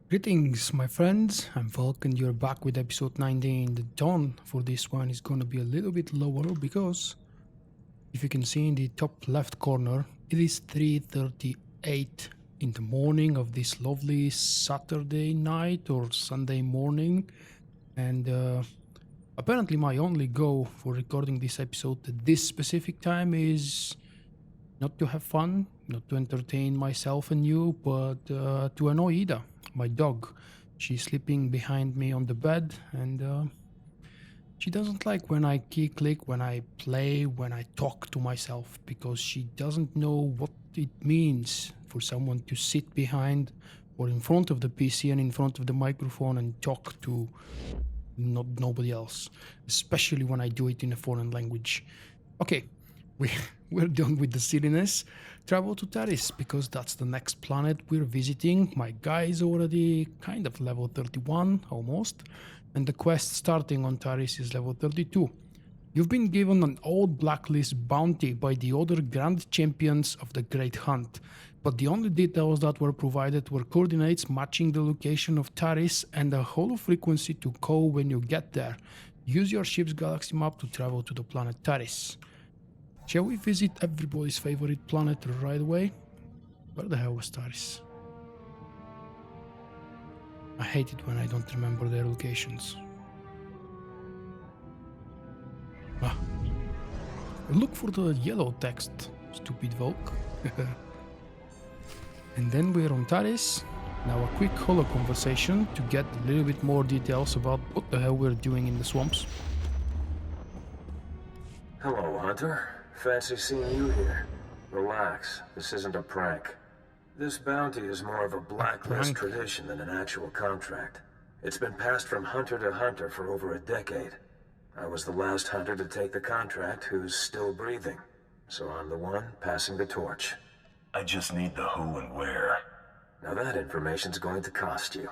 Greetings, my friends. I'm Volk, and you're back with episode 19. The dawn for this one is gonna be a little bit lower because, if you can see in the top left corner, it is 3:38 in the morning of this lovely Saturday night or Sunday morning. And apparently my only goal for recording this episode at this specific time is not to have fun, not to entertain myself and you, but to annoy Ida, my dog. She's sleeping behind me on the bed, and she doesn't like when I click, when I play, when I talk to myself, because she doesn't know what it means for someone to sit behind or in front of the PC and in front of the microphone and talk to nobody else, especially when I do it in a foreign language. Okay, we're done with the silliness. Travel to Taris, because that's the next planet we're visiting. My guy is already kind of level 31, almost, and the quest starting on Taris is level 32. You've been given an old blacklist bounty by the other Grand Champions of the Great Hunt, but the only details that were provided were coordinates matching the location of Taris and a holo frequency to call when you get there. Use your ship's galaxy map to travel to the planet Taris. Shall we visit everybody's favorite planet right away? Where the hell was Taris? I hate it when I don't remember their locations. Look for the yellow text, stupid Volk. And then we're on Taris. Now a quick holo conversation to get a little bit more details about what the hell we're doing in the swamps. Hello, Hunter. Fancy seeing you here. Relax, this isn't a prank. This bounty is more of a blacklist tradition than an actual contract. It's been passed from hunter to hunter for over a decade. I was the last hunter to take the contract who's still breathing, so I'm the one passing the torch. I just need the who and where. Now that information's going to cost you.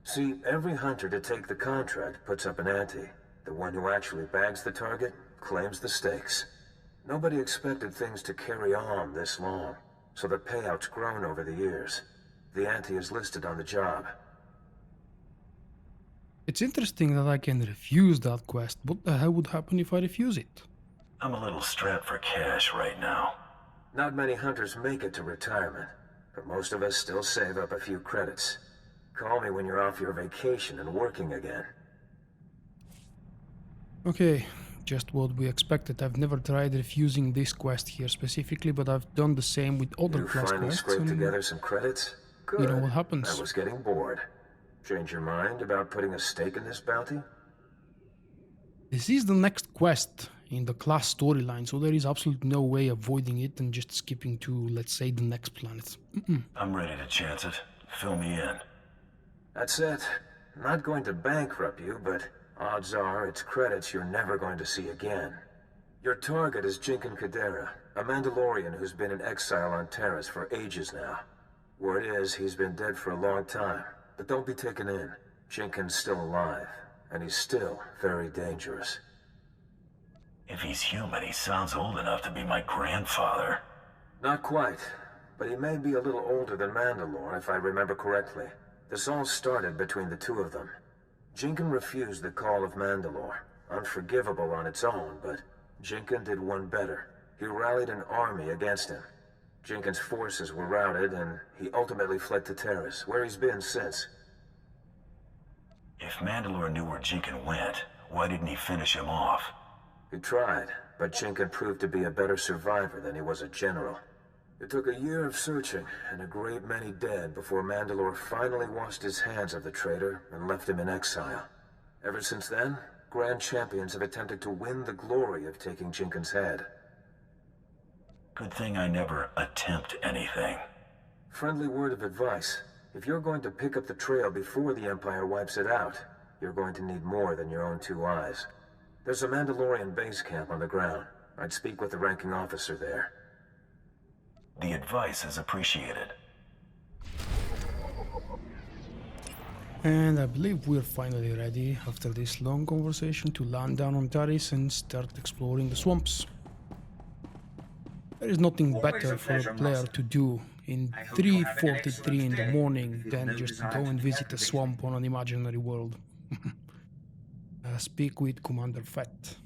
See, every hunter to take the contract puts up an ante. The one who actually bags the target claims the stakes. Nobody expected things to carry on this long, so the payout's grown over the years. The ante is listed on the job. It's interesting that I can refuse that quest. What the hell would happen if I refuse it? I'm a little strapped for cash right now. Not many hunters make it to retirement, but most of us still save up a few credits. Call me when you're off your vacation and working again. Okay, just what we expected. I've never tried refusing this quest here specifically, but I've done the same with other class You finally quests. scraped together some credits? Good. You know what happens. I was getting bored. Change your mind about putting a stake in this bounty? This is the next quest in the class storyline, so there is absolutely no way avoiding it and just skipping to, let's say, the next planet. I'm ready to chance it. Fill me in. That's it. Not going to bankrupt you, but odds are it's credits you're never going to see again. Your target is Torian Cadera, a Mandalorian who's been in exile on Taris for ages now. Word is he's been dead for a long time, but don't be taken in. Torian's still alive, and he's still very dangerous. If he's human, he sounds old enough to be my grandfather. Not quite, but he may be a little older than Mandalore, if I remember correctly. This all started between the two of them. Torian refused the call of Mandalore. Unforgivable on its own, but Torian did one better. He rallied an army against him. Torian's forces were routed, and he ultimately fled to Taris, where he's been since. If Mandalore knew where Torian went, why didn't he finish him off? He tried, but Torian proved to be a better survivor than he was a general. It took a year of searching, and a great many dead before Mandalore finally washed his hands of the traitor and left him in exile. Ever since then, Grand Champions have attempted to win the glory of taking Torian's head. Good thing I never attempt anything. Friendly word of advice. If you're going to pick up the trail before the Empire wipes it out, you're going to need more than your own two eyes. There's a Mandalorian base camp on the ground. I'd speak with the ranking officer there. The advice is appreciated. And I believe we're finally ready, after this long conversation, to land down on Taris and start exploring the swamps. There is nothing better for a player to do in 3:43 in the morning than just to go and visit a swamp on an imaginary world. Speak with Commander Fett.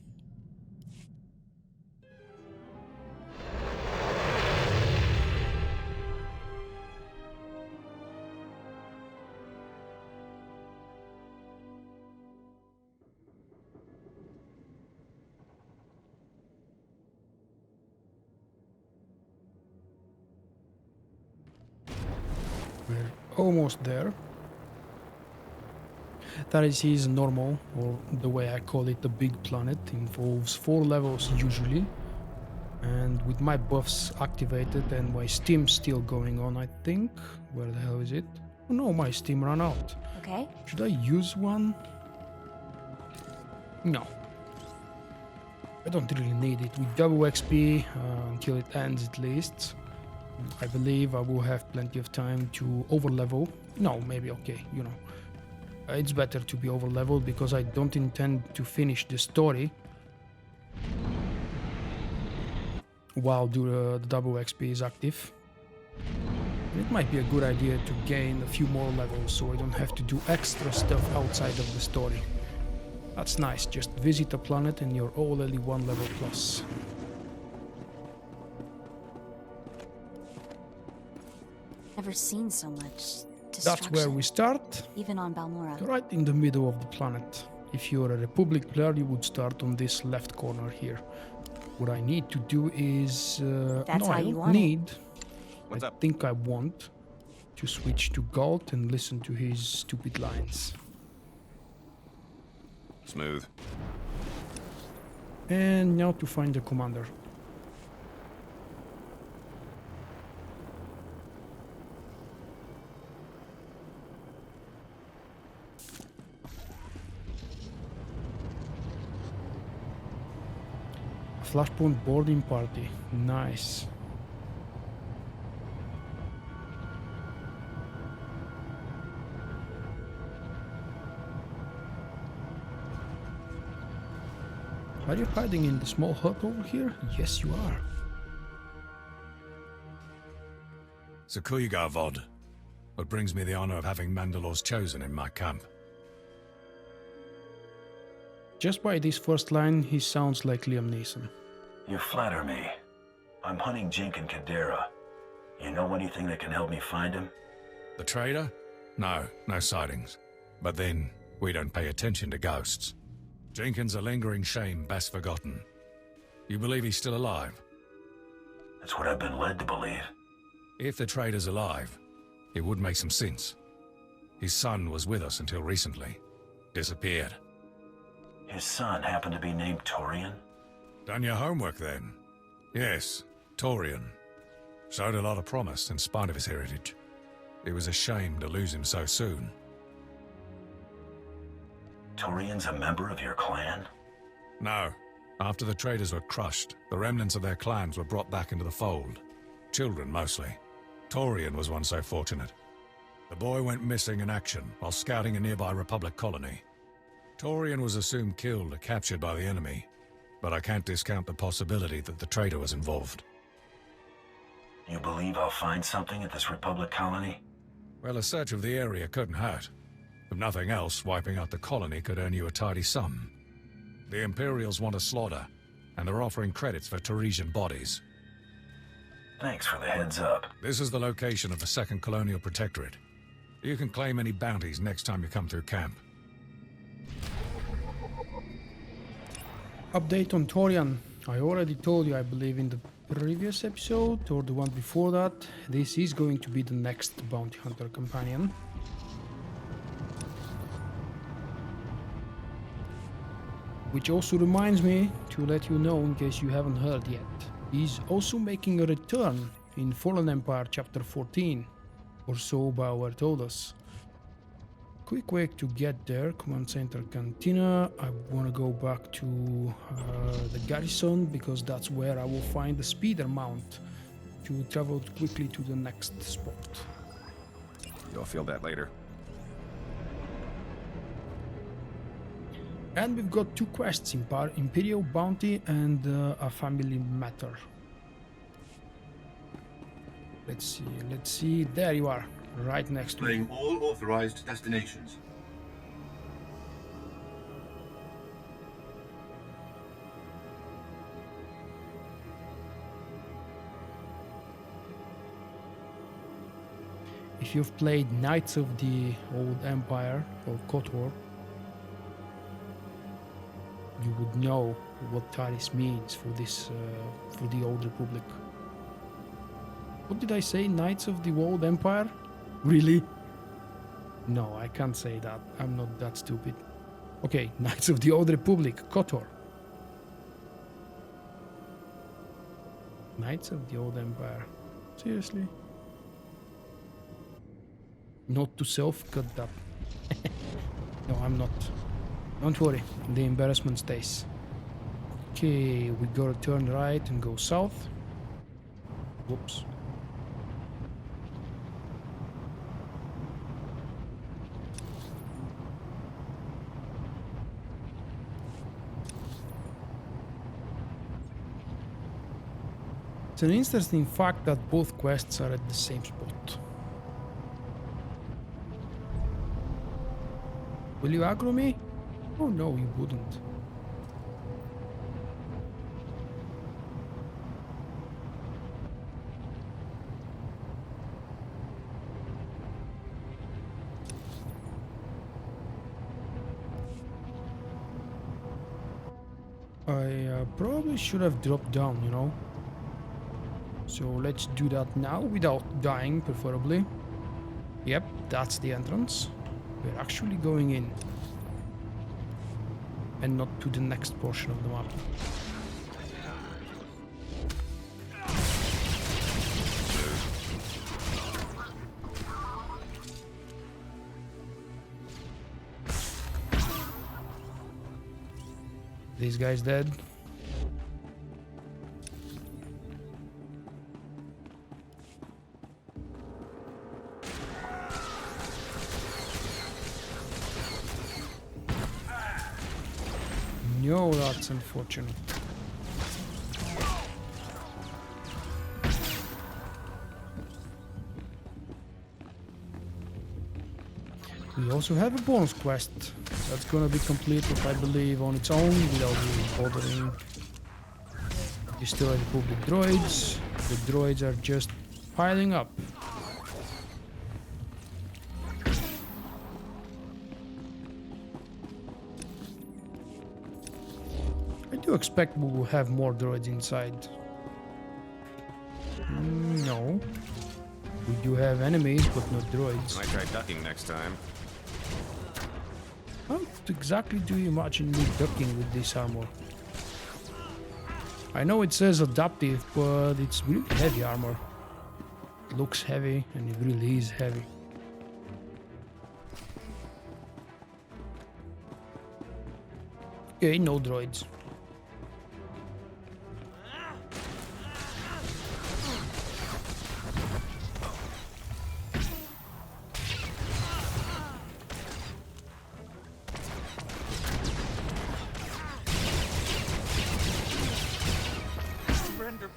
We're almost there. Taris is normal, or the way I call it, the big planet, involves 4 levels usually. And with my buffs activated and my Steam still going on, I think. Where the hell is it? Oh no, my Steam ran out. Okay. Should I use one? No. I don't really need it. With double XP, until it ends at least, I believe I will have plenty of time to overlevel. No, maybe okay, you know. It's better to be overleveled because I don't intend to finish the story while the double XP is active. It might be a good idea to gain a few more levels so I don't have to do extra stuff outside of the story. That's nice, just visit a planet and you're already 1 level plus. Never seen so much destruction. That's where we start, Even on Balmora. right in the middle of the planet. If you're a Republic player, you would start on this left corner here. What I need to do is... That's no, how I you don't want it. need. What's I up? think I want to switch to Galt and listen to his stupid lines. Smooth. And now to find the commander. Flashpoint boarding party. Nice. Are you hiding in the small hut over here? Yes, you are. Zakuyga Vod. What brings me the honor of having Mandalor's chosen in my camp. Just by this first line, he sounds like Liam Neeson. You flatter me. I'm hunting Torian Cadera. You know anything that can help me find him? The trader? No sightings. But then, we don't pay attention to ghosts. Jenkins a lingering shame best forgotten. You believe he's still alive? That's what I've been led to believe. If the trader's alive, it would make some sense. His son was with us until recently. Disappeared. His son happened to be named Torian? Done your homework then? Yes, Torian. Showed a lot of promise in spite of his heritage. It was a shame to lose him so soon. Torian's a member of your clan? No. After the traders were crushed, the remnants of their clans were brought back into the fold. Children, mostly. Torian was one so fortunate. The boy went missing in action while scouting a nearby Republic colony. Torian was assumed killed or captured by the enemy, but I can't discount the possibility that the trader was involved. You believe I'll find something at this Republic colony? Well, a search of the area couldn't hurt. If nothing else, wiping out the colony could earn you a tidy sum. The Imperials want a slaughter, and they're offering credits for Tarisian bodies. Thanks for the heads up. This is the location of the Second Colonial Protectorate. You can claim any bounties next time you come through camp. Update on Torian. I already told you, I believe, in the previous episode, or the one before that, this is going to be the next bounty hunter companion. Which also reminds me to let you know, in case you haven't heard yet, he's also making a return in Fallen Empire chapter 14, or so Bioware told us. Quick way to get there, Command Center Cantina. I want to go back to the garrison because that's where I will find the speeder mount to travel quickly to the next spot. You'll feel that later. And we've got 2 quests, Imperial Bounty and a Family Matter. Let's see. There you are, right next to me. Displaying all authorized destinations. If you've played Knights of the Old Empire or KOTOR, you would know what Taris means for this, for the Old Republic. What did I say? Knights of the Old Empire? Really? No, I can't say that. I'm not that stupid. Okay, Knights of the Old Republic, KOTOR. Knights of the Old Empire. Seriously? Not to self-cut that. No, I'm not. Don't worry, the embarrassment stays. Okay, we gotta turn right and go south. Whoops. It's an interesting fact that both quests are at the same spot. Will you aggro me? Oh no, you wouldn't. I probably should have dropped down, you know. So let's do that now without dying, preferably. Yep, that's the entrance. We're actually going in. And not to the next portion of the map. This guy's dead. No, that's unfortunate. We also have a bonus quest that's gonna be completed, I believe, on its own without really bothering. Destroy the public droids. The droids are just piling up. I do expect we will have more droids inside. No. We do have enemies, but not droids. Might try ducking next time. How exactly do you imagine me ducking with this armor? I know it says adaptive, but it's really heavy armor. It looks heavy, and it really is heavy. Okay, no droids.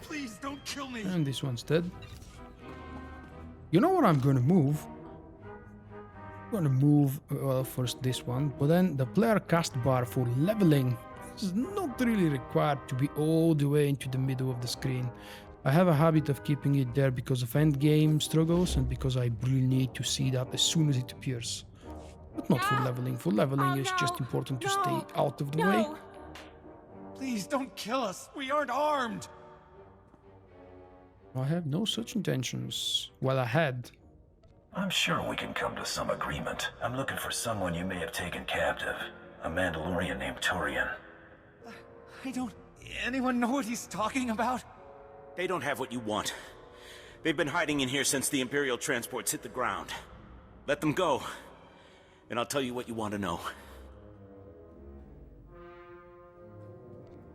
Please don't kill me. And this one's dead. You know what I'm gonna move? I'm gonna move, well, first this one, but then the player cast bar for leveling is not really required to be all the way into the middle of the screen. I have a habit of keeping it there because of endgame struggles and because I really need to see that as soon as it appears. But not for leveling. For leveling it's just important to stay out of the way. Please don't kill us. We aren't armed. I have no such intentions. Well, I had. I'm sure we can come to some agreement. I'm looking for someone you may have taken captive. A Mandalorian named Torian. I don't... Anyone know what he's talking about? They don't have what you want. They've been hiding in here since the Imperial transports hit the ground. Let them go, and I'll tell you what you want to know.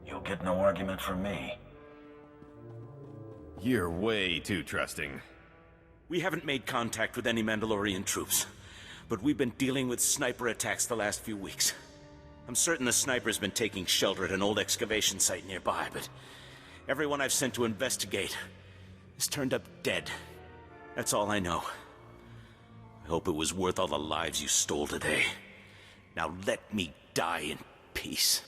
You'll get no argument from me. You're way too trusting. We haven't made contact with any Mandalorian troops, but we've been dealing with sniper attacks the last few weeks. I'm certain the sniper's been taking shelter at an old excavation site nearby, but everyone I've sent to investigate has turned up dead. That's all I know. I hope it was worth all the lives you stole today. Now let me die in peace.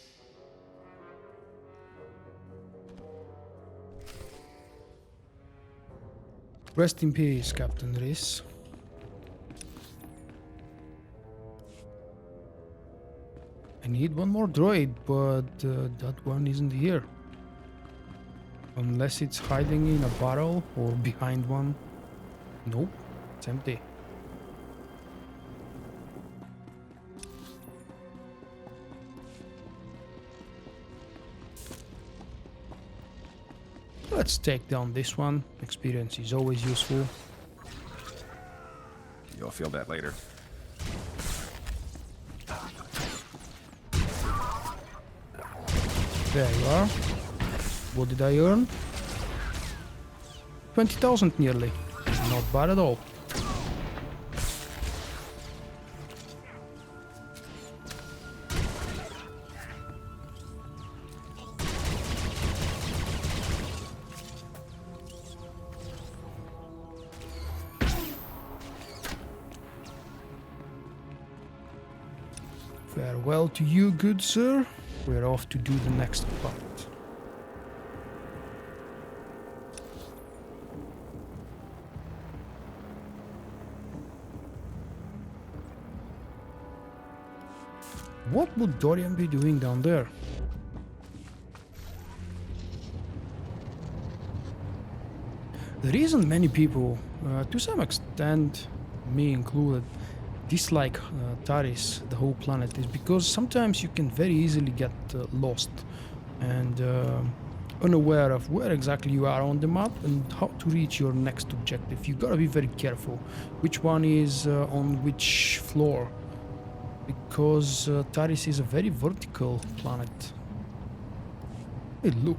Rest in peace, Captain Rhys. I need one more droid, but that one isn't here. Unless it's hiding in a barrel or behind one. Nope, it's empty. Let's take down this one. Experience is always useful. You'll feel that later. There you are. What did I earn? 20,000 nearly. Not bad at all. Farewell to you, good sir. We're off to do the next part. What would Dorian be doing down there? The reason many people, to some extent, me included, dislike Taris, the whole planet, is because sometimes you can very easily get lost and unaware of where exactly you are on the map and how to reach your next objective. You gotta be very careful which one is on which floor, because Taris is a very vertical planet. Hey, look,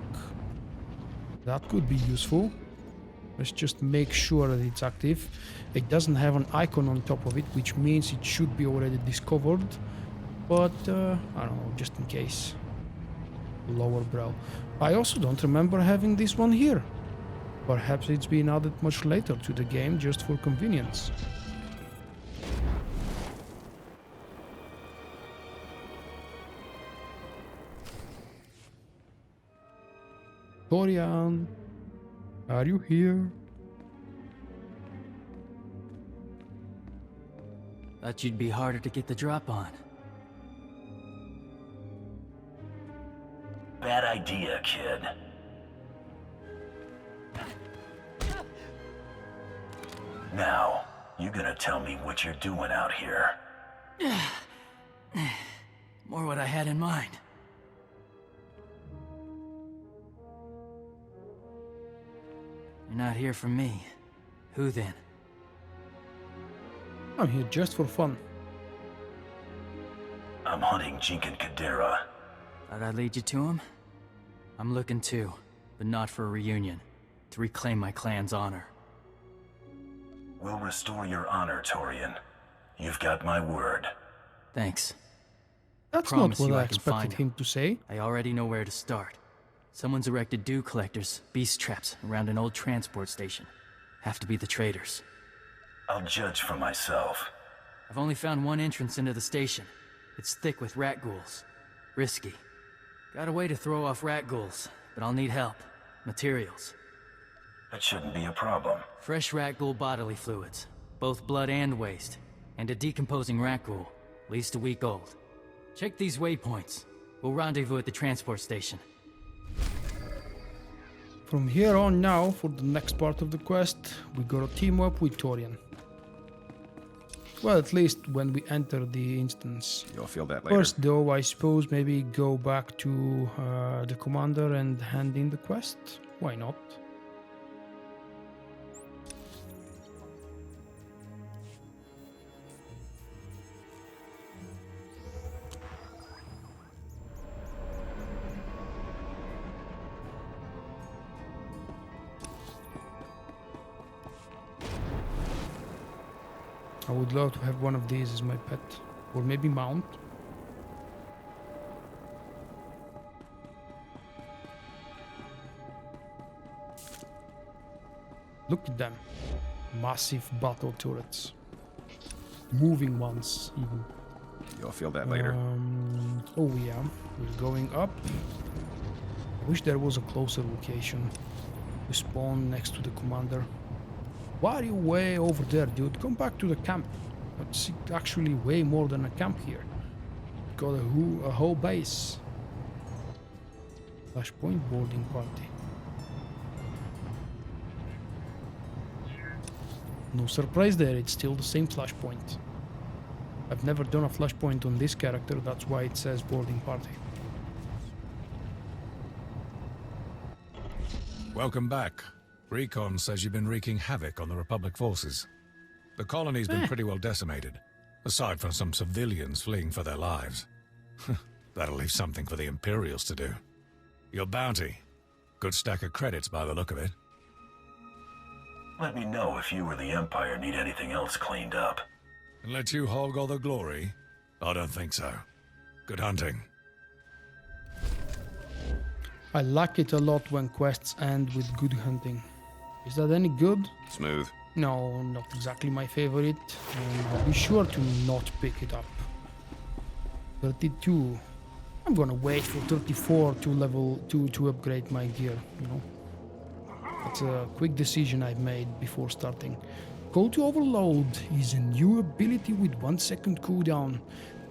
that could be useful. Let's just make sure that it's active. It doesn't have an icon on top of it, which means it should be already discovered. But, I don't know, just in case. Lower brow. I also don't remember having this one here. Perhaps it's been added much later to the game, just for convenience. Torian, are you here? Thought you'd be harder to get the drop on. Bad idea, kid. Now, you gonna tell me what you're doing out here? More what I had in mind. You're not here for me. Who then? I'm here just for fun. I'm hunting Torian Cadera. Thought I'd lead you to him? I'm looking too, but not for a reunion. To reclaim my clan's honor. We'll restore your honor, Torian. You've got my word. Thanks. That's not Promise what you I I can expected find him to say. I already know where to start. Someone's erected dew collectors, beast traps, around an old transport station. Have to be the traders. I'll judge for myself. I've only found one entrance into the station. It's thick with rat ghouls. Risky. Got a way to throw off rat ghouls, but I'll need help. Materials. That shouldn't be a problem. Fresh rat ghoul bodily fluids. Both blood and waste. And a decomposing rat ghoul. At least a week old. Check these waypoints. We'll rendezvous at the transport station. From here on now, for the next part of the quest, we gotta team up with Torian. Well, at least when we enter the instance. You'll feel that later. First, though, I suppose maybe go back to the commander and hand in the quest? Why not? I would love to have one of these as my pet, or maybe mount. Look at them. massive battle turrets. Moving ones, even. You'll feel that later. Oh yeah, we're going up. I wish there was a closer location. We spawn next to the commander. Why are you way over there, dude? Come back to the camp. It's actually way more than a camp here. Got a whole base. Flashpoint boarding party. No surprise there, it's still the same flashpoint. I've never done a flashpoint on this character, that's why it says boarding party. Welcome back. Recon says you've been wreaking havoc on the Republic forces. The colony's been pretty well decimated, aside from some civilians fleeing for their lives. That'll leave something for the Imperials to do. Your bounty. Good stack of credits by the look of it. Let me know if you or the Empire need anything else cleaned up. And let you hog all the glory? I don't think so. Good hunting. I like it a lot when quests end with good hunting. Is that any good? Smooth. No, not exactly my favorite. I'll be sure to not pick it up. 32. I'm gonna wait for 34 to level 2 to upgrade my gear, you know. It's a quick decision I've made before starting. Call to Overload is a new ability with 1 second cooldown.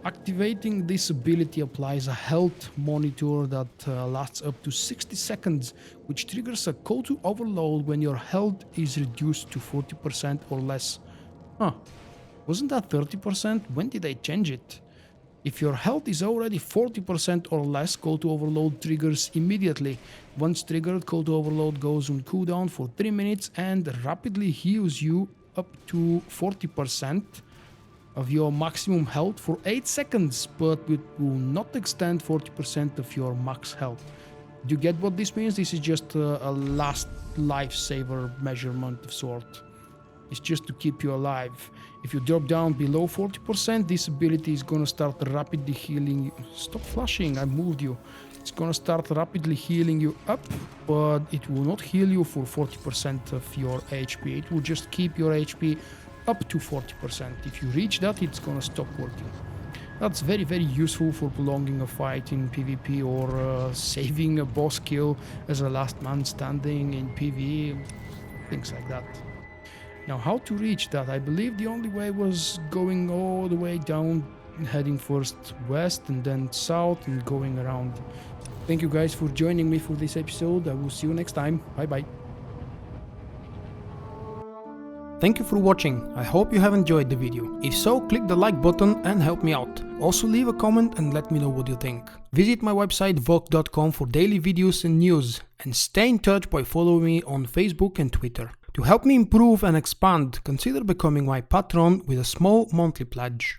Activating this ability applies a health monitor that lasts up to 60 seconds, which triggers a call to overload when your health is reduced to 40% or less. Huh, wasn't that 30%? When did they change it? If your health is already 40% or less, call to overload triggers immediately. Once triggered, call to overload goes on cooldown for 3 minutes and rapidly heals you up to 40% of your maximum health for 8 seconds, but it will not extend 40% of your max health. Do you get what this means? This is just a last lifesaver measurement of sort. It's just to keep you alive. If you drop down below 40%, this ability is gonna start rapidly healing you. Stop flashing, I moved you. It's gonna start rapidly healing you up, but it will not heal you for 40% of your HP. It will just keep your HP up to 40%. If you reach that, it's gonna stop working. That's very, very useful for prolonging a fight in PvP or saving a boss kill as a last man standing in PvE, things like that. Now, how to reach that? I believe the only way was going all the way down, heading first west and then south and going around. Thank you guys for joining me for this episode. I will see you next time. Bye bye. Thank you for watching. I hope you have enjoyed the video. If so, click the like button and help me out. Also leave a comment and let me know what you think. Visit my website vogt.com for daily videos and news, and stay in touch by following me on Facebook and Twitter. To help me improve and expand, consider becoming my patron with a small monthly pledge.